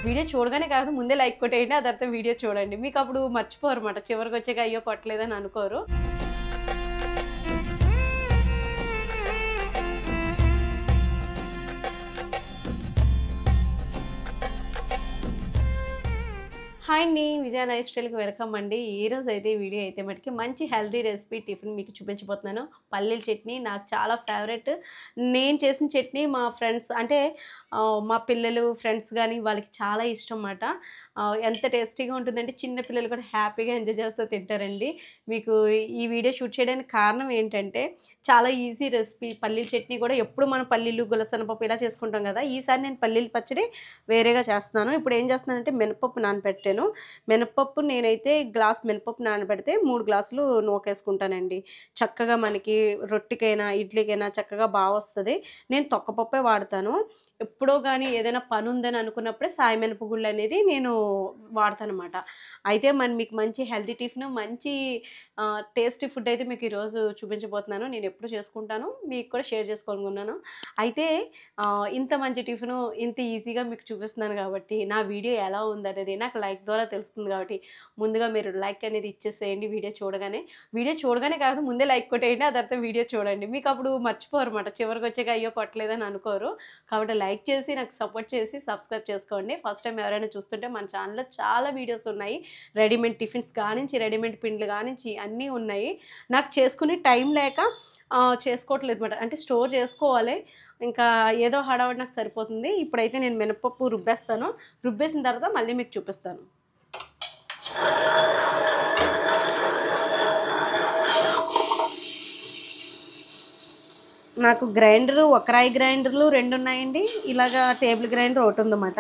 Video చూడగానే కాదు ముందే లైక్ కొట్టేయండి, ఆ తర్వాత వీడియో చూడండి. మీకు అప్పుడు మర్చిపోరు అన్నమాట, చివరికి వచ్చాక అయ్యో కొట్టలేదని అనుకోరు. హాయ్ అండి, విజయ లైఫ్ స్టైల్కి వెల్కమ్ అండి. ఈరోజు అయితే వీడియో అయితే మటుకి మంచి హెల్తీ రెసిపీ టిఫిన్ మీకు చూపించబోతున్నాను. పల్లీల చట్నీ నాకు చాలా ఫేవరెట్. నేను చేసిన చట్నీ మా ఫ్రెండ్స్ అంటే మా పిల్లలు ఫ్రెండ్స్ కానీ వాళ్ళకి చాలా ఇష్టం అన్నమాట. ఎంత టేస్టీగా ఉంటుందంటే చిన్న పిల్లలు కూడా హ్యాపీగా ఎంజాయ్ చేస్తూ తింటారండి. మీకు ఈ వీడియో షూట్ చేయడానికి కారణం ఏంటంటే చాలా ఈజీ రెసిపీ. పల్లీల చట్నీ కూడా ఎప్పుడు మనం పల్లీలు గులసెనపప్పు ఇలా చేసుకుంటాం కదా, ఈసారి నేను పల్లీల పచ్చడి వేరేగా చేస్తున్నాను. ఇప్పుడు ఏం చేస్తున్నానంటే మినపప్పు నానబెట్టాను. మినపప్పు నేనైతే గ్లాస్ మినపప్పు నానబెడితే 3 గ్లాసులు నూకేసుకుంటానండి. చక్కగా మనకి రొట్టెకైనా ఇడ్లీకైనా చక్కగా బాగా వస్తుంది. నేను తొక్కపప్పే వాడతాను. ఎప్పుడో కానీ ఏదైనా పని ఉందని అనుకున్నప్పుడే సాయి మినపగుళ్ళు అనేది నేను వాడతాను అనమాట. అయితే మీకు మంచి హెల్తీ టిఫిన్, మంచి టేస్టీ ఫుడ్ అయితే మీకు ఈరోజు చూపించబోతున్నాను. నేను ఎప్పుడు చేసుకుంటాను, మీకు కూడా షేర్ చేసుకోనుకున్నాను. అయితే ఇంత మంచి టిఫిను ఇంత ఈజీగా మీకు చూపిస్తున్నాను కాబట్టి నా వీడియో ఎలా ఉందనేది నాకు లైక్ ద్వారా తెలుస్తుంది. కాబట్టి ముందుగా మీరు లైక్ అనేది ఇచ్చేసేయండి. వీడియో చూడగానే కాదు ముందే లైక్ కొట్టేయండి, ఆ తర్వాత వీడియో చూడండి. మీకు అప్పుడు మర్చిపోరు అన్నమాట, చివరికి వచ్చాక అయ్యో కొట్టలేదని అనుకోరు. కాబట్టి లైక్ చేసి నాకు సపోర్ట్ చేసి సబ్స్క్రైబ్ చేసుకోండి. ఫస్ట్ టైం ఎవరైనా చూస్తుంటే మన ఛానల్లో చాలా వీడియోస్ ఉన్నాయి. రెడీమేడ్ టిఫిన్స్ కానించి రెడీమేడ్ పిండ్లు కానించి అన్నీ ఉన్నాయి. నాకు చేసుకునే టైం లేక చేసుకోవట్లేదు అన్నమాట. అంటే స్టోర్ చేసుకోవాలి, ఇంకా ఏదో హడావుడి నాకు సరిపోతుంది. ఇప్పుడైతే నేను మినపప్పు రుబ్బేస్తాను. రుబ్బేసిన తర్వాత మళ్ళీ మీకు చూపిస్తాను. నాకు గ్రైండరు, ఒకరాయి గ్రైండర్లు 2 ఉన్నాయండి. ఇలాగా టేబుల్ గ్రైండర్ ఒకటి ఉందన్నమాట.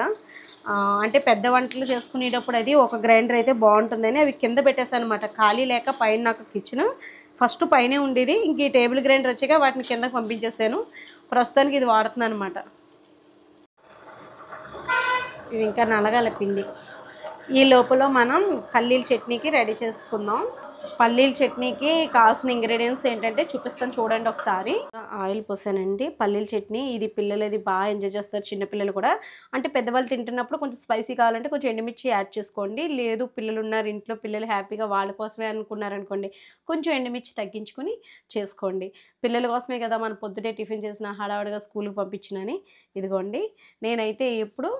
అంటే పెద్ద వంటలు చేసుకునేటప్పుడు అది ఒక గ్రైండర్ అయితే బాగుంటుందని అవి కింద పెట్టేసాను అనమాట. ఖాళీ లేక పైన నాకు కిచెన్ ఫస్ట్ పైనే ఉండేది. ఇంక ఈ టేబుల్ గ్రైండర్ వచ్చాక వాటిని కిందకి పంపించేసాను. ప్రస్తుతానికి ఇది వాడుతున్నాను అనమాట. ఇది ఇంకా నలగాల పిండి. ఈ లోపల మనం పల్లీల చట్నీకి రెడీ చేసుకుందాం. పల్లీల చట్నీకి కావాల్సిన ఇంగ్రీడియంట్స్ ఏంటంటే చూపిస్తాను చూడండి ఒకసారి. ఆయిల్ పోసానండి. పల్లీల చట్నీ ఇది పిల్లలు అది బాగా ఎంజాయ్ చేస్తారు, చిన్నపిల్లలు కూడా. అంటే పెద్దవాళ్ళు తింటున్నప్పుడు కొంచెం స్పైసీ కావాలంటే కొంచెం ఎండుమిర్చి యాడ్ చేసుకోండి. లేదు పిల్లలు ఉన్నారు ఇంట్లో, పిల్లలు హ్యాపీగా వాళ్ళ కోసమే అనుకున్నారనుకోండి కొంచెం ఎండుమిర్చి తగ్గించుకొని చేసుకోండి. పిల్లల కోసమే కదా మనం పొద్దుటే టిఫిన్ చేసిన హడావుడిగా స్కూల్కి పంపించినని. ఇదిగోండి నేనైతే ఇప్పుడు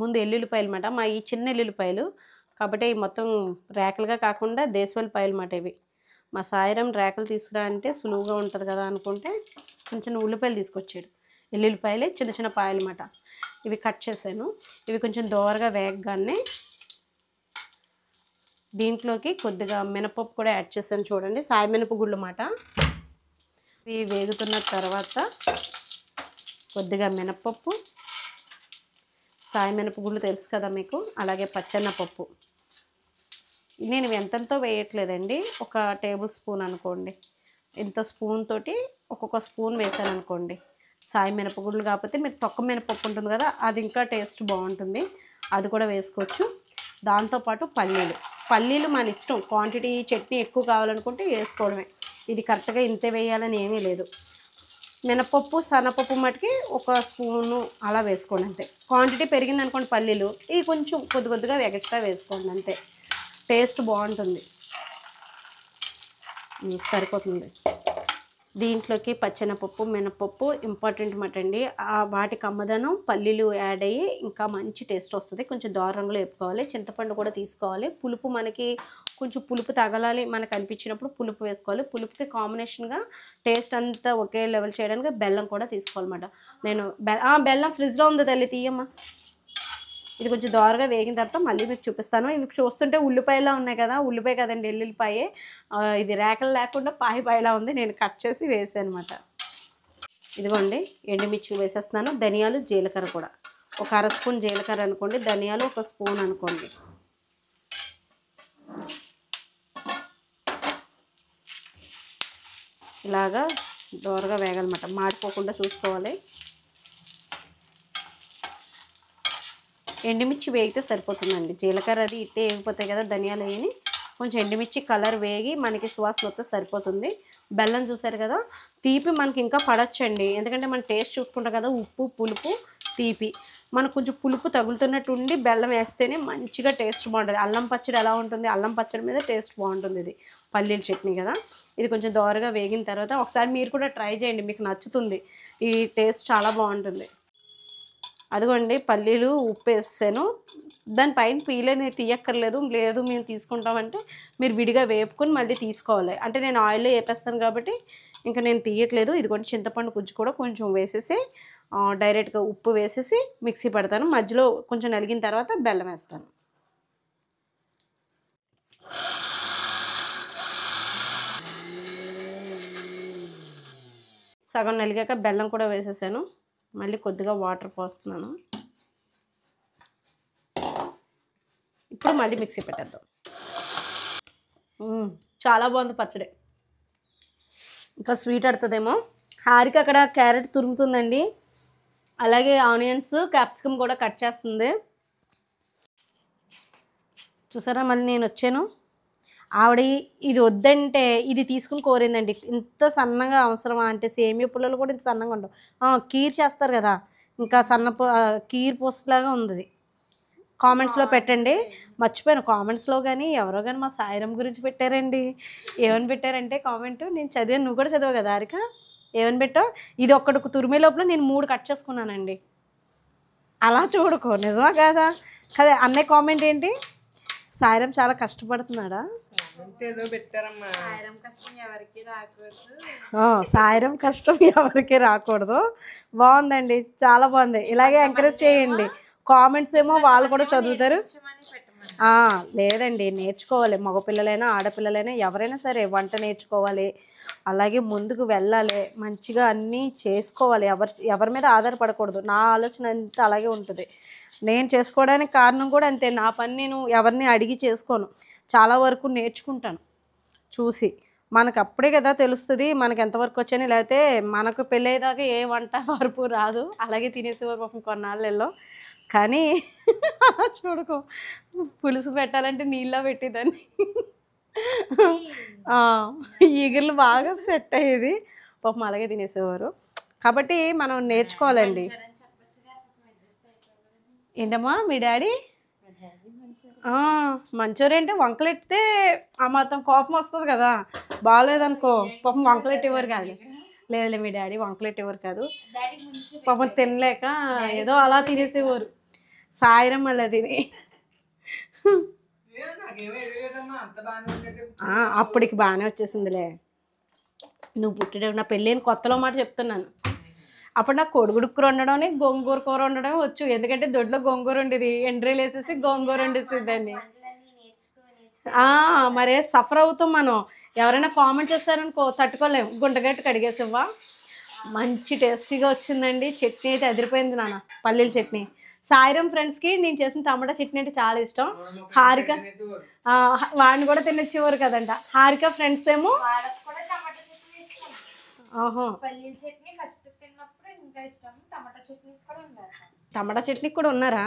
ముందు ఎల్లుల్లిపాయలు అన్నమాట. మా ఈ చిన్న ఎల్లుల్లిపాయలు కాబట్టి మొత్తం రేకలుగా కాకుండా దేశవాళిపాయలు అన్నమాట ఇవి. మా సాయిరం రేకలు తీసుకురా అంటే సులువుగా ఉంటుంది కదా అనుకుంటే చిన్న చిన్న ఉల్లిపాయలు తీసుకొచ్చాడు. ఎల్లుల్లిపాయలే చిన్న చిన్న పాయలు అన్నమాట. ఇవి కట్ చేశాను. ఇవి కొంచెం దోరగా వేగగానే దీంట్లోకి కొద్దిగా మినపప్పు కూడా యాడ్ చేశాను. చూడండి సాయి మినపగుళ్ళు అన్నమాట. ఇవి వేగుతున్న తర్వాత కొద్దిగా మినపప్పు, సాయి మినపగుళ్ళు తెలుసు కదా మీకు, అలాగే పచ్చెన్నపప్పు. నేను ఎంతెంతో వేయట్లేదండి, ఒక టేబుల్ స్పూన్ అనుకోండి. ఇంత స్పూన్ తోటి ఒక్కొక్క స్పూన్ వేసాను అనుకోండి. సాయి మినపగుళ్ళు కాకపోతే మీరు తొక్క మినపప్పు ఉంటుంది కదా, అది ఇంకా టేస్ట్ బాగుంటుంది, అది కూడా వేసుకోవచ్చు. దాంతోపాటు పల్లీలు మన ఇష్టం. క్వాంటిటీ చట్నీ ఎక్కువ కావాలనుకుంటే వేసుకోవడమే. ఇది కరెక్ట్గా ఇంతే వేయాలని ఏమీ లేదు. మినపప్పు శనగపప్పు మటుకి ఒక స్పూను అలా వేసుకోండి అంతే. క్వాంటిటీ పెరిగింది అనుకోండి పల్లీలు, ఇవి కొంచెం కొద్దిగా ఎక్స్ట్రా వేసుకోండి అంతే. టేస్ట్ బాగుంటుంది, సరిపోతుంది. దీంట్లోకి పచ్చెనపప్పు, మినపప్పు ఇంపార్టెంట్ మాట అండి. వాటికి అమ్మదనం పల్లీలు యాడ్ అయ్యి ఇంకా మంచి టేస్ట్ వస్తుంది. కొంచెం దోర రంగులో వేపుకోవాలి. చింతపండు కూడా తీసుకోవాలి. పులుపు మనకి కొంచెం పులుపు తగలాలి మనకు అనిపించినప్పుడు పులుపు వేసుకోవాలి. పులుపుకి కాంబినేషన్గా టేస్ట్ అంతా ఒకే లెవెల్ చేయడానికి బెల్లం కూడా తీసుకోవాలన్నమాట. నేను బెల్లం ఫ్రిడ్జ్లో ఉంది తల్లి, తీయమ్మా. ఇది కొంచెం దోరగా వేగిన తర్వాత మళ్ళీ మీకు చూపిస్తాను. ఇవి చూస్తుంటే ఉల్లిపాయలా ఉన్నాయి కదా, ఉల్లిపాయ కదండి ఎల్లుల్లిపాయే. ఇది రేకలు లేకుండా పాయలా ఉంది. నేను కట్ చేసి వేసాను అనమాట. ఇదిగోండి ఎండుమిర్చి వేసేస్తున్నాను. ధనియాలు, జీలకర్ర కూడా ఒక 1/2 స్పూన్ జీలకర్ర అనుకోండి, ధనియాలు 1 స్పూన్ అనుకోండి. ఇలాగా దోరగా వేగాలన్నమాట, మాడిపోకుండా చూసుకోవాలి. ఎండుమిర్చి వేగితే సరిపోతుందండి. జీలకర్ర అది ఇట్టే వేగిపోతాయి కదా, ధనియాలు వేయని కొంచెం ఎండుమిర్చి కలర్ వేగి మనకి సువాసన వస్తే సరిపోతుంది. బెల్లం చూసారు కదా, తీపి మనకి ఇంకా పడచ్చండి, ఎందుకంటే మనం టేస్ట్ చూసుకుంటాం కదా, ఉప్పు పులుపు తీపి. మనకు కొంచెం పులుపు తగులుతున్నట్టు ఉండి బెల్లం వేస్తేనే మంచిగా టేస్ట్ బాగుంటుంది. అల్లం పచ్చడి ఎలా ఉంటుంది, అల్లం పచ్చడి మీద టేస్ట్ బాగుంటుంది. ఇది పల్లీల చట్నీ కదా. ఇది కొంచెం దోరగా వేగిన తర్వాత ఒకసారి మీరు కూడా ట్రై చేయండి, మీకు నచ్చుతుంది. ఈ టేస్ట్ చాలా బాగుంటుంది. అదిగోండి పల్లీలు ఉప్పు వేసాను. దానిపైన పీలేదు తీయక్కర్లేదు. లేదు మేము తీసుకుంటామంటే మీరు విడిగా వేపుకొని మళ్ళీ తీసుకోవాలి. అంటే నేను ఆయిల్లో వేపేస్తాను కాబట్టి ఇంకా నేను తీయట్లేదు. ఇదిగోండి చింతపండు గుజ్జు కూడా కొంచెం వేసేసి డైరెక్ట్గా ఉప్పు వేసేసి మిక్సీ పడతాను. మధ్యలో కొంచెం నలిగిన తర్వాత బెల్లం వేస్తాను. సగం నలిగాక బెల్లం కూడా వేసేసాను. మళ్ళీ కొద్దిగా వాటర్ పోస్తున్నాను. ఇప్పుడు మళ్ళీ మిక్సీ పెట్టేద్దాం. చాలా బాగుంది పచ్చడి. ఇంకా స్వీట్ అడుతుందేమో. హారిక అక్కడ క్యారెట్ తురుముతుందండి, అలాగే ఆనియన్స్ క్యాప్సికమ్ కూడా కట్ చేస్తుంది. చూసారా మళ్ళీ నేను వచ్చాను. ఆవిడ ఇది వద్దంటే ఇది తీసుకుని కోరిందండి. ఇంత సన్నగా అవసరమా అంటే, సేమియా పుల్లలు కూడా ఇంత సన్నగా ఉండవు. కీర్ చేస్తారు కదా, ఇంకా కీర్ పోస్ట్లాగా ఉంది. కామెంట్స్లో పెట్టండి. మర్చిపోయాను కామెంట్స్లో కానీ ఎవరో కానీ మా సాయిరం గురించి పెట్టారండి. ఏమని పెట్టారంటే కామెంట్ నేను చదివాను, నువ్వు కూడా చదివావు కదా హారిక. ఏమని పెట్టావు, ఇది ఒక్కడికి తురిమే లోపల నేను 3 కట్ చేసుకున్నానండి. అలా చూడుకో, నిజమా కాదా? కదా అన్నయ్య కామెంట్ ఏంటి, సాయిరం చాలా కష్టపడుతున్నాడా? సాయిరం కష్టం ఎవరికి రాకూడదు. బాగుందండి, చాలా బాగుంది. ఇలాగే ఎంకరేజ్ చేయండి. కామెంట్స్ ఏమో వాళ్ళు కూడా చదువుతారు. లేదండి, నేర్చుకోవాలి. మగపిల్లలైనా ఆడపిల్లలైనా ఎవరైనా సరే వంట నేర్చుకోవాలి. అలాగే ముందుకు వెళ్ళాలి, మంచిగా అన్నీ చేసుకోవాలి. ఎవరి మీద ఆధారపడకూడదు. నా ఆలోచన అంతా అలాగే ఉంటుంది. నేను చేసుకోవడానికి కారణం కూడా అంతే. నా పని నేను ఎవరిని అడిగి చేసుకోను. చాలా వరకు నేర్చుకుంటాను చూసి. మనకు అప్పుడే కదా తెలుస్తుంది మనకు ఎంతవరకు వచ్చాయని. లేకపోతే మనకు పెళ్ళయ్యేదాకా ఏ వంట వరకు రాదు. అలాగే తినేసేవారు పాపం కొన్నాళ్ళల్లో. కానీ చూడుకో, పులుసు పెట్టాలంటే నీళ్ళలో పెట్టేదాన్ని. ఈగలు బాగా సెట్ అయ్యేది పాపం, అలాగే తినేసేవారు. కాబట్టి మనం నేర్చుకోవాలండి. ఏంటమ్మా మీ డాడీ? మంచూరియా వంకలెట్టితే ఆ మాత్రం కోపం వస్తుంది కదా. బాగాలేదనుకో పాపం వంకలెట్టేవారు కాదు. లేదులే, మీ డాడీ వంకలెట్టేవారు కాదు. పాపం తినలేక ఏదో అలా తినేసేవారు. సాయిరం అలా తిని అప్పటికి బాగానే వచ్చేసిందిలే. నువ్వు పుట్టిన నా పెళ్ళైన కొత్తలో మాట చెప్తున్నాను. అప్పుడు నాకు కోడిగుడ్డు కూర వండడం, గోంగూర కూర వండడం వచ్చు. ఎందుకంటే దొడ్లో గోంగూర ఉండేది, ఎండ్రీలు వేసేసి గోంగూర వండేసేదాన్ని. మరే సఫర్ అవుతాం మనం. ఎవరైనా కామెంట్ చేస్తారనుకో తట్టుకోలేము. గుంటగట్టు కడిగేసివ్వా. మంచి టేస్టీగా వచ్చిందండి. చట్నీ అయితే అదిరిపోయింది నాన్న, పల్లీల చట్నీ. సాయిరం ఫ్రెండ్స్కి నేను చేసిన టమాటా చట్నీ అంటే చాలా ఇష్టం. హారిక వాడిని కూడా తినొచ్చేవారు కదంట. హారిక ఫ్రెండ్స్ ఏమో టమాటా చట్నీ కూడా ఉన్నారా?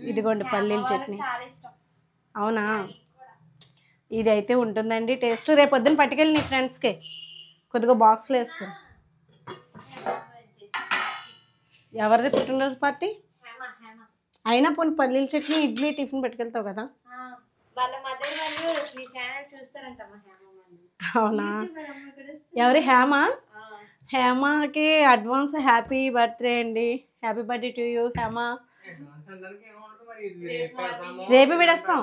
ఇదిగోండి పల్లీల చట్నీ. అవునా, ఇది అయితే ఉంటుందండి టేస్ట్. రేపు పొద్దున్న పట్టుకెళ్ళి నీ ఫ్రెండ్స్కి కొద్దిగా బాక్స్లో వేసుకో. ఎవరిది పుట్టినరోజు పార్టీ అయినా పోనీ పల్లీల చట్నీ ఇడ్లీ టిఫిన్ పట్టుకెళ్తావు కదా. అవునా, ఎవరి హేమా? హేమకి అడ్వాన్స్ హ్యాపీ బర్త్డే అండి. Happy birthday to you Hema. రేపే విడేస్తాం.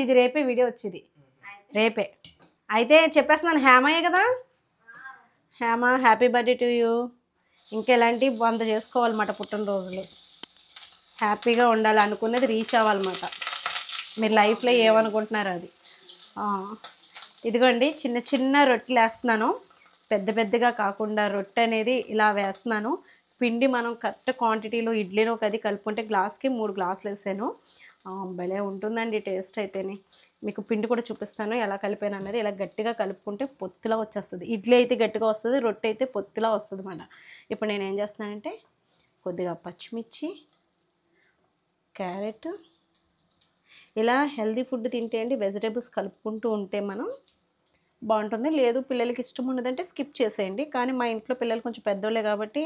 ఇది రేపే వీడియో వచ్చేది, రేపే. అయితే చెప్పేస్తున్నాను, హేమయే కదా. Hema happy birthday to you. ఇంకెలాంటి 100 చేసుకోవాలన్నమాట పుట్టినరోజులు. హ్యాపీగా ఉండాలి, అనుకున్నది రీచ్ అవ్వాలన్నమాట. మీరు లైఫ్లో ఏమనుకుంటున్నారో అది. ఇదిగోండి చిన్న చిన్న రొట్టెలు వేస్తున్నాను, పెద్ద పెద్దగా కాకుండా రొట్టె అనేది ఇలా వేస్తున్నాను. పిండి మనం కరెక్ట్ క్వాంటిటీలో ఇడ్లీలో అది కలుపుకుంటే గ్లాస్కి 3 గ్లాసులు వేసాను. భలే ఉంటుందండి టేస్ట్ అయితేనే. మీకు పిండి కూడా చూపిస్తాను ఎలా కలిపాను అన్నది. ఇలా గట్టిగా కలుపుకుంటే పొత్తులా వచ్చేస్తుంది. ఇడ్లీ అయితే గట్టిగా వస్తుంది, రొట్టె అయితే పొత్తులా వస్తుంది అన్నమాట. ఇప్పుడు నేను ఏం చేస్తున్నానంటే కొద్దిగా పచ్చిమిర్చి, క్యారెట్, ఇలా హెల్దీ ఫుడ్ తింటే అండి వెజిటేబుల్స్ కలుపుకుంటూ ఉంటే మనం బాగుంటుంది. లేదు పిల్లలకి ఇష్టం ఉండదంటే స్కిప్ చేసేయండి. కానీ మా ఇంట్లో పిల్లలు కొంచెం పెద్దోళ్ళే కాబట్టి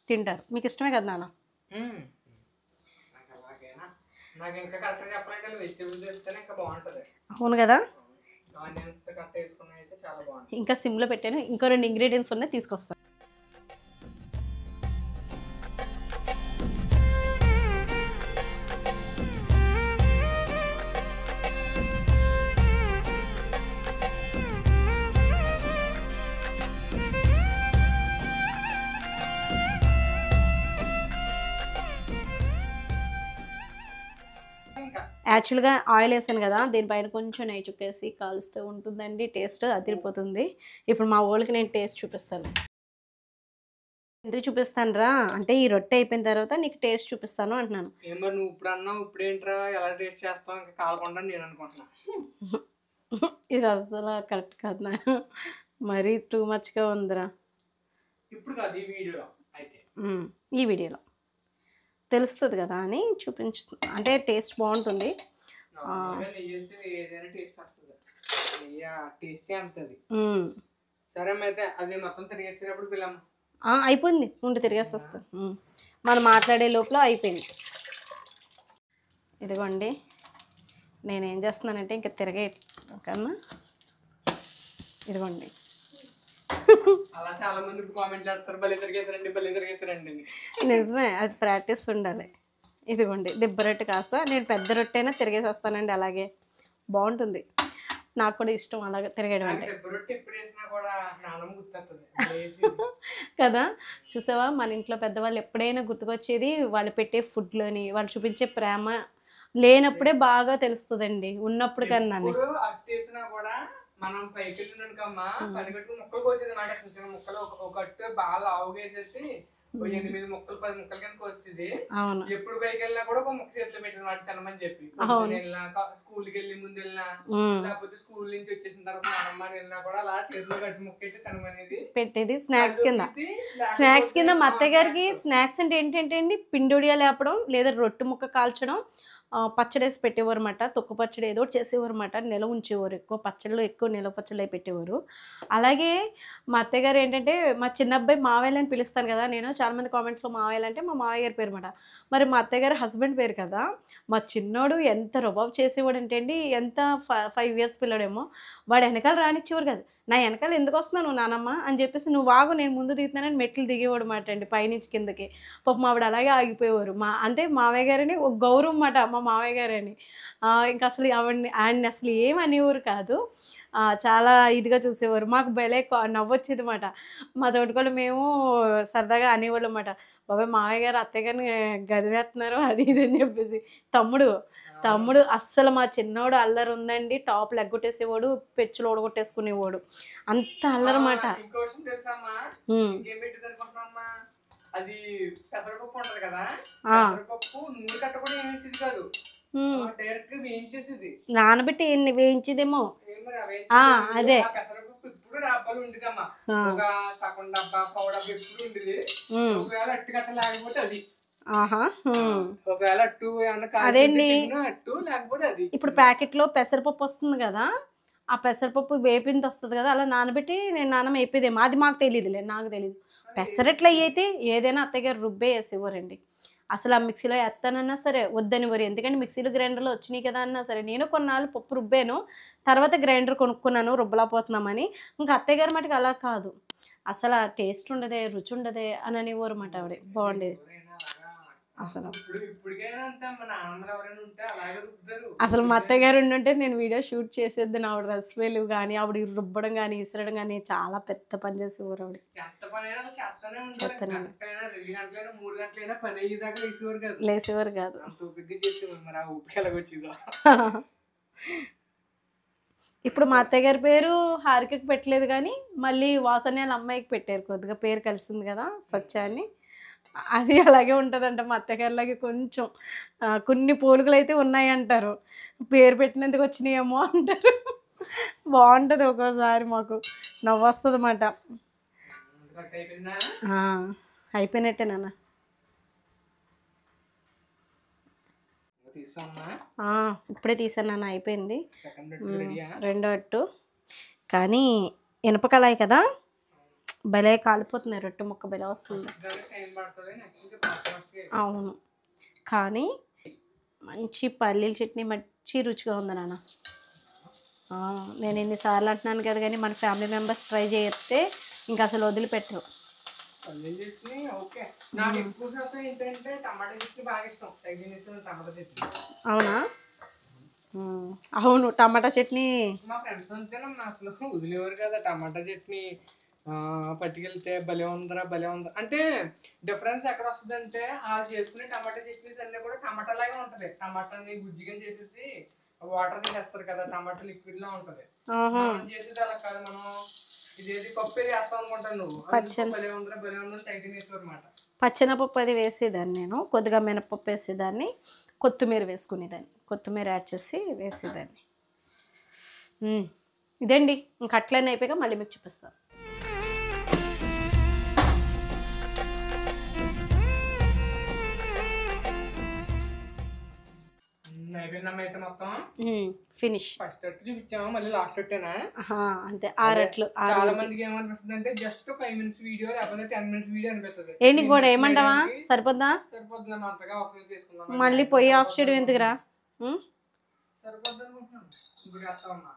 తింటారు. మీకు ఇష్టమే కదా నాన్న? నాకు ఇంకా కరెక్ట్గా చెప్పాలంటే వెజిటేబుల్స్ వేస్తేనే ఇంకా బాగుంటుంది. అవును కదా. ఆనియన్స్ కరెక్ట్ వేసుకున్నా అయితే చాలా బాగుంటుంది. ఇంకా సిమ్లో పెట్టాను, ఇంకో 2 ఇంగ్రీడియంట్స్ ఉన్నాయి, తీసుకొస్తాను. యాక్చువల్గా ఆయిల్ వేసాను కదా, దీనిపైన కొంచెం నెయ్యి చుక్కేసి కాలుస్తూ ఉంటుందండి, టేస్ట్ అదిరిపోతుంది. ఇప్పుడు మా వాళ్ళకి నేను టేస్ట్ చూపిస్తాను. ఎందుకు చూపిస్తాను రా అంటే, ఈ రొట్టె అయిపోయిన తర్వాత నీకు టేస్ట్ చూపిస్తాను అంటున్నాను. ఏమో నువ్వు ఇప్పుడు అన్నావు, ఇప్పుడు ఏంట్రా ఎలా టేస్ట్ చేస్తావు, ఇంకా కాలకుండా నేను అనుకుంటున్నా. ఇది అసలు కరెక్ట్ కాదు నా, మరీ టూ మచ్గా ఉందిరా. ఇప్పుడు కాదు, ఈ వీడియోలో అయితే, ఈ వీడియోలో తెలుస్తుంది కదా అని చూపించు, అంటే టేస్ట్ బాగుంటుంది. ఏదైనా టేస్ట్ వస్తుంది, టేస్టే అంతది. సరే అయితే అది మొత్తం తిరిగేసేటప్పుడు పిల్లమ్మ అయిపోయింది, ఉండి తిరిగేసి వస్తాను. మనం మాట్లాడే లోపల అయిపోయింది. ఇదిగోండి, నేనేం చేస్తున్నానంటే ఇంకా తిరగే కన్నా, ఇదిగోండి. అలా చాలా మంది కామెంట్లు చేస్తారు, భలే తిరిగేసారండి, భలే తిరిగేసారండి. నిజమే, అది ప్రాక్టీస్ ఉండాలి. ఇదిగోండి దిబ్బ రొట్టె కాస్త, నేను పెద్ద రొట్టె అయినా తిరిగేసి వస్తానండి, అలాగే బాగుంటుంది. నాకు కూడా ఇష్టం అలాగే తిరగడం అంటే కదా. చూసావా, మన ఇంట్లో పెద్దవాళ్ళు ఎప్పుడైనా గుర్తుకొచ్చేది వాళ్ళు పెట్టే ఫుడ్లోని, వాళ్ళు చూపించే ప్రేమ. లేనప్పుడే బాగా తెలుస్తుందండి, ఉన్నప్పుడు కన్నా. మనం పైకి వెళ్ళినాకమ్మా పని పెట్టుకుని ముక్కలు కోసేది మాట, చిన్న ముక్కలు ఒక అట్టు బాగా లావుగా వేసేసి 8 ముక్కలు 10 ముక్కలు కింద కోసేది. ఎప్పుడు పైకి వెళ్ళినా కూడా ఒక ముక్క చేతిలో పెట్టింది మాట తినమని చెప్పి. వెళ్ళినా స్కూల్కి వెళ్ళి ముందు వెళ్ళినా, లేకపోతే స్కూల్ నుంచి వచ్చేసిన తర్వాత నానమ్మ వెళ్ళినా కూడా అలా చేతిలో కట్టి ముక్క పెట్టి తినమనేది పెట్టేది. స్నాక్స్ కింద మా అత్తయ్య గారికి స్నాక్స్ అంటే ఏంటంటే అండి, పిండొడియా లేపడం లేదా రొట్టె ముక్క కాల్చడం, పచ్చడేసి పెట్టేవారు అన్నమాట. తొక్కు పచ్చడి ఏదో చేసేవారు అన్నమాట, నిలవ ఉంచేవారు. ఎక్కువ పచ్చళ్ళు, ఎక్కువ నిలవ పచ్చళ్ళు పెట్టేవారు. అలాగే మా అత్తయ్య గారు ఏంటంటే, మా చిన్న అబ్బాయి మావయ్య అని పిలుస్తాను కదా నేను, చాలామంది కామెంట్స్లో మావయ్య అంటే మా మావయ్య గారి పేరు అన్నమాట. మరి మా అత్తయ్య గారి హస్బెండ్ పేరు కదా. మా చిన్నోడు ఎంత రుబాబు చేసేవాడు అంటే అండి, ఎంత 5 ఇయర్స్ పిల్లడేమో, వాడు వెనకాల రానిచ్చేవారు కదా. నా వెనకాల ఎందుకు వస్తున్నావు నానమ్మ అని చెప్పేసి, నువ్వు ఆగు నేను ముందు దిగుతున్నానని మెట్లు దిగేవాడు మాట అండి, పైనుంచి కిందకి. పాపం ఆవిడ అలాగే ఆగిపోయేవారు. అంటే మావయ్య గారని ఒక గౌరవం మాట, మా మావయ్య గారని. ఇంకా అసలు ఆయన్ని అసలు ఏమనేవారు కాదు, చాలా ఇదిగా చూసేవారు. మాకు భలే నవ్వొచ్చేది మాట. మా తోటికోళ్ళు మేము సరదాగా అనేవాళ్ళం అన్నమాట, బాబాయ్ మావయ్య గారు అత్తయ్య గారిని గడివేస్తున్నారు అది ఇది అని చెప్పేసి. తమ్ముడు అస్సలు, మా చిన్నోడు అల్లరి ఉందండి, టాప్ లెగ్గొట్టేసేవాడు, పెచ్చులు ఓడగొట్టేసుకునేవాడు, అంత అల్లరమాట. అది పెసరపప్పు ఉంటది కదా, పెసరపప్పు నూనె కట్ట కూడా వేసేది కాదు, డైరెక్ట్ గా వేయించేసేది. నానబెట్టి వేయించేదేమో అదే. పెసరపప్పు ఇప్పుడు డబ్బాలు ఉండేదమ్మా, ఒక సగం డబ్బా పావు డబ్బా ఎప్పుడు ఉండేది. ఒకవేళ అట్టు కట్ట లేకపోతే అది, ఒకవేళ అట్టు అదేండి అట్టు లేకపోతే అది. ఇప్పుడు ప్యాకెట్ లో పెసరపప్పు వస్తుంది కదా, ఆ పెసరపప్పు వేపింది వస్తుంది కదా, అలా నానబెట్టి నేను నాన్నమ్మ వేపేదేమో, అది మాకు తెలియదులే, నాకు తెలియదు. పెసరట్లు అయితే ఏదైనా అత్తయ్య గారు రుబ్బే వేసేవారండి. అసలు ఆ మిక్సీలో వేస్తానన్నా సరే వద్దనివ్వరు, ఎందుకంటే మిక్సీలో గ్రైండర్లో వచ్చినాయి కదా అన్నా సరే. నేను కొన్నాళ్ళు పప్పు రుబ్బాను, తర్వాత గ్రైండర్ కొనుక్కున్నాను రుబ్బలేకపోతున్నామని. ఇంకా అత్తయ్య గారి మటుకు అలా కాదు, అసలు ఆ టేస్ట్ ఉండదే, రుచి ఉండదే అని అనేవారు అన్నమాట ఆవిడ. బాగుండేది అసలు. అసలు మా అత్తయ్య గారు ఉండుంటే నేను వీడియో షూట్ చేసేది, ఆవిడ రెసిపీలు కానీ, ఆవిడ రుబ్బడం కానీ ఇసరడం కానీ చాలా పెద్ద పని చేసేవారు ఆవిడ. లేసేవారు కాదు. ఇప్పుడు మా అత్తయ్య గారి పేరు హారికకి పెట్టలేదు కానీ, మళ్ళీ వాసన్యాల అమ్మాయికి పెట్టారు, కొద్దిగా పేరు కలిసింది కదా సత్య అని. అది అలాగే ఉంటుందంట మా అత్తగారిలాగే, కొంచెం కొన్ని పోలుకలు అయితే ఉన్నాయి అంటారు, పేరు పెట్టినందుకు వచ్చినాయేమో అంటారు. బాగుంటుంది ఒక్కోసారి, మాకు నవ్వు వస్తుంది అన్నమాట. అయిపోయినట్టే నాన్న. ఇప్పుడే తీసాను నాన్న, అయిపోయింది. రెండో అట్టు కానీ ఇనపకలాయి కదా, భలే కాలిపోతున్నాయి, రొట్టె ముక్క భలే వస్తుంది. అవును, కానీ మంచి పల్లీల చట్నీ మంచి రుచిగా ఉంది నాన్న. నేను ఎన్నిసార్లు అంటున్నాను కదా, కానీ మన ఫ్యామిలీ మెంబర్స్ ట్రై చేస్తే ఇంకా అసలు వదిలిపెట్టరు. పల్లీల చట్నీ ఓకే. నాకు ఎక్కువ శాతం ఏంటంటే టమాటా చట్నీ బాగా ఇష్టం. టమాటా చట్నీ. అవునా? అవును, టమాటా చట్నీ మా ఫ్రెండ్స్ అంతేనమ్మా, అసలు వదిలేవారు కదా టమాటా చట్నీ పట్టుకెళ్తే భలే ఉందరా భలే ఉందరా అంటే. డిఫరెన్స్ ఎక్కడ వస్తుంది అంటే వాళ్ళు చేసుకునే టమాటా చట్నీస్ అన్నీ కూడా టమాటా లాగే ఉంటది. టమాటాని గుజ్జిగా చేసేసి వాటర్ తీసేస్తారు కదా, టమాటా లిక్విడ్ లా ఉంటది. మనం చేసేది అలా కాదు. మనం ఇదేది పప్పు ఏది వేస్తాం అనుకుంటాను నువ్వు, భలే ఉందరా భలే ఉందని టైటింగ్ వేస్తావు అనమాట. పచ్చెనపప్పు అది వేసేదాన్ని నేను, కొద్దిగా మినపప్పు వేసేదాన్ని, కొత్తిమీర వేసుకునేదాన్ని, కొత్తిమీర యాడ్ చేసి వేసేదాన్ని. ఇదండి, ఇంక అట్లనే అయిపోయాక మళ్ళీ మీకు చూపిస్తాను. అయితే మొత్తం ఫినిష్. ఫస్ట్ అట్టు చూపించాము, మళ్ళీ లాస్ట్ అట్టేనా? అంతే. 6 అట్లు. చాలా మందికి ఏమనిపిస్తుంది అంటే జస్ట్ 5 minutes వీడియో లేకపోతే 10 minutes వీడియో అనిపిస్తుంది. ఏంటి కూడా ఏమంటావా? సరిపోద్దా? సరిపోద్దులే, అంతగా అవసరం చేసుకుందాం. మళ్ళీ పొయ్యి ఆఫ్ చేయడం ఎందుకురా? సరిపోద్ది అనుకుంటున్నాను. ఇప్పుడు వేస్తా ఉన్నా.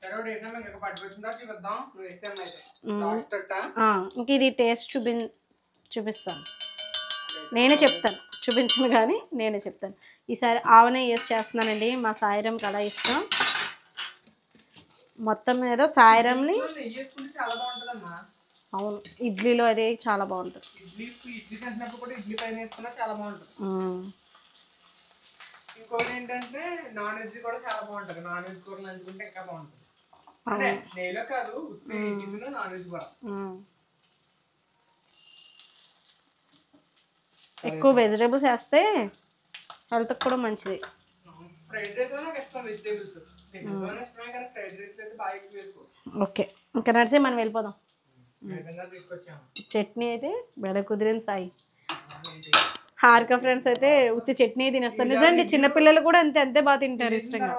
సరే ఒకటి వేసాము, ఇంకా పట్టు వచ్చిందా చూపిద్దాం. నువ్వు వేసాము అయితే లాస్ట్ అట్ట. ఇంక ఇది టేస్ట్ చూపిస్తాను. నేనే చెప్తాను, చూపించను కానీ నేనే చెప్తాను. ఈసారి ఆవునే వేసి చేస్తున్నానండి. మా సాయిరంకి అలా ఇష్టం. మొత్తం మీద సాయిరంని చాలా బాగుంటుందమ్మా. అవును, ఇడ్లీలో అదే చాలా బాగుంటుంది. ఇడ్లీ తింటున్నప్పుడు కూడా ఇడ్లీ పైన వేసుకున్నా చాలా బాగుంటుంది. ఇంకోటి ఏంటంటే నాన్ వెజ్ కూడా చాలా బాగుంటుంది. నాన్ వెజ్ కూరలు నంచుకుంటే ఇంకా బాగుంటుంది. అంటే నెయ్యిలో కాదు, నాన్ వెజ్ కూడా. ఎక్కువ వెజిటేబుల్స్ వేస్తే హెల్త్కి కూడా మంచిది. ఫ్రైడ్ రైస్ నాకు ఇష్టం, వెజిటేబుల్స్ ఇష్టమే, కానీ ఫ్రైడ్ రైస్ అయితే బాగా ఎక్కువ వేసుకోవచ్చు. ఓకే, ఇంకా నడిచి మనం వెళ్ళిపోదాం. తీసుకొచ్చాము చట్నీ అయితే బెడ కుదిరింది సాయి. హారిక ఫ్రెండ్స్ అయితే ఉత్తి చట్నీ తినేస్తారు. నిజండి, చిన్నపిల్లలు కూడా అంతే అంతే బాగా తింటారు ఇష్టంగా.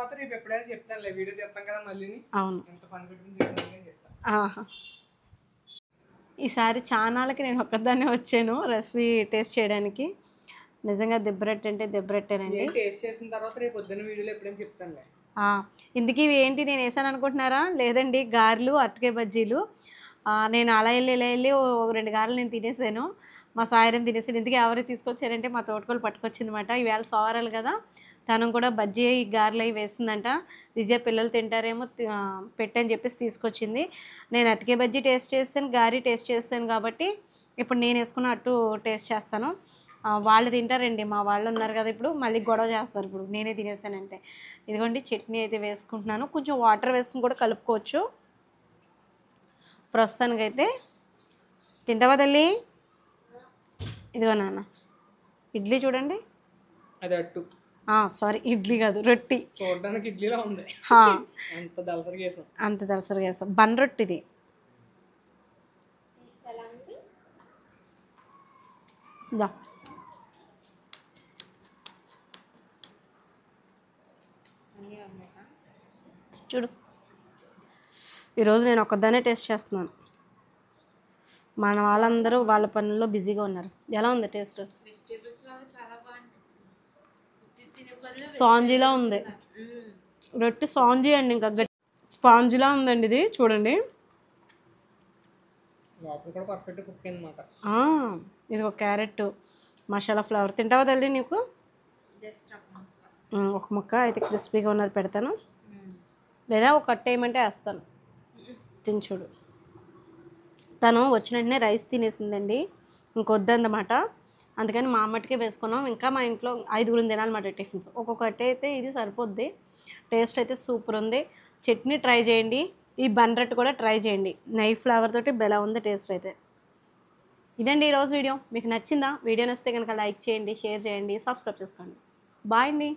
అవును. ఈసారి ఛానల్కి నేను ఒక్కదాన్నే వచ్చాను రెసిపీ టేస్ట్ చేయడానికి. నిజంగా దెబ్బరొట్టె అంటే దెబ్బరొట్టేనండి. టేస్ట్ చేసిన తర్వాత రేపు పొద్దున్న వీడియోలో ఎప్పుడైనా చెప్తానులే. ఇందుకు ఇవి ఏంటి నేను వేసాను అనుకుంటున్నారా? లేదండి, గారెలు, అరటికాయ బజ్జీలు. నేను అలా వెళ్ళి 2 గారెలు నేను తినేసాను. మా సాయిరం తినేసాను. ఇందుకే ఎవరు తీసుకొచ్చారంటే మా తోటకోళ్ళు పట్టుకొచ్చిందన్నమాట. ఈవేళ సోమవారాలు కదా, తను కూడా బజ్జీ గారెలు అవి వేసిందంట. విజయ పిల్లలు తింటారేమో పెట్టని చెప్పేసి తీసుకొచ్చింది. నేను అరటికాయ బజ్జీ టేస్ట్ చేస్తాను, గారి టేస్ట్ చేస్తాను కాబట్టి ఇప్పుడు నేను వేసుకున్న అట్టు టేస్ట్ చేస్తాను. వాళ్ళు తింటారండి, మా వాళ్ళు ఉన్నారు కదా, ఇప్పుడు మళ్ళీ గొడవ చేస్తారు ఇప్పుడు నేనే తినేసానంటే. ఇదిగోండి చట్నీ అయితే వేసుకుంటున్నాను. కొంచెం వాటర్ వేసుకుని కూడా కలుపుకోవచ్చు. ప్రస్తుతానికైతే తింటావా తల్లి? ఇదిగో నాన్న ఇడ్లీ చూడండి. అది అట్టు. సారీ, ఇడ్లీ కాదు, రొట్టి. చూడడానికి ఇడ్లీలా ఉంది. అంత దలసరిగా వేసాం, అంత దలసరిగా వేసాం. బన్ రొట్టిది. చూడు, ఈరోజు నేను ఒక్కదాన్నే టేస్ట్ చేస్తున్నాను. మన వాళ్ళందరూ వాళ్ళ పనుల్లో బిజీగా ఉన్నారు. ఎలా ఉంది టేస్ట్? స్పాంజీలా ఉంది రొట్టె. స్పాంజీ అండి, ఇంకా స్పాంజీలా ఉందండి ఇది. చూడండి, ఇది ఒక క్యారెట్ మసాలా ఫ్లవర్. తింటావా తల్లి? నీకు ఒక ముక్క అయితే క్రిస్పీగా ఉన్నది పెడతాను, లేదా ఒక కట్ వేయమంటే వేస్తాను. తిని చూడు. తను వచ్చిన వెంటనే రైస్ తినేసిందండి, ఇంకొద్దన్నమాట. అందుకని మా అమ్మటికే వేసుకున్నాం. ఇంకా మా ఇంట్లో 5 తినాలన్నమాట టిఫిన్స్. ఒక్కొక్కటి అయితే ఇది సరిపోద్ది. టేస్ట్ అయితే సూపర్ ఉంది. చట్నీ ట్రై చేయండి, ఈ బన్ రొట్టె కూడా ట్రై చేయండి. నెయ్యి ఫ్లేవర్ తోటి బెలా ఉంది టేస్ట్ అయితే. ఇదండి ఈరోజు వీడియో. మీకు నచ్చిందా? వీడియో నచ్చితే కనుక లైక్ చేయండి, షేర్ చేయండి, సబ్స్క్రైబ్ చేసుకోండి. బాయ్ అండి.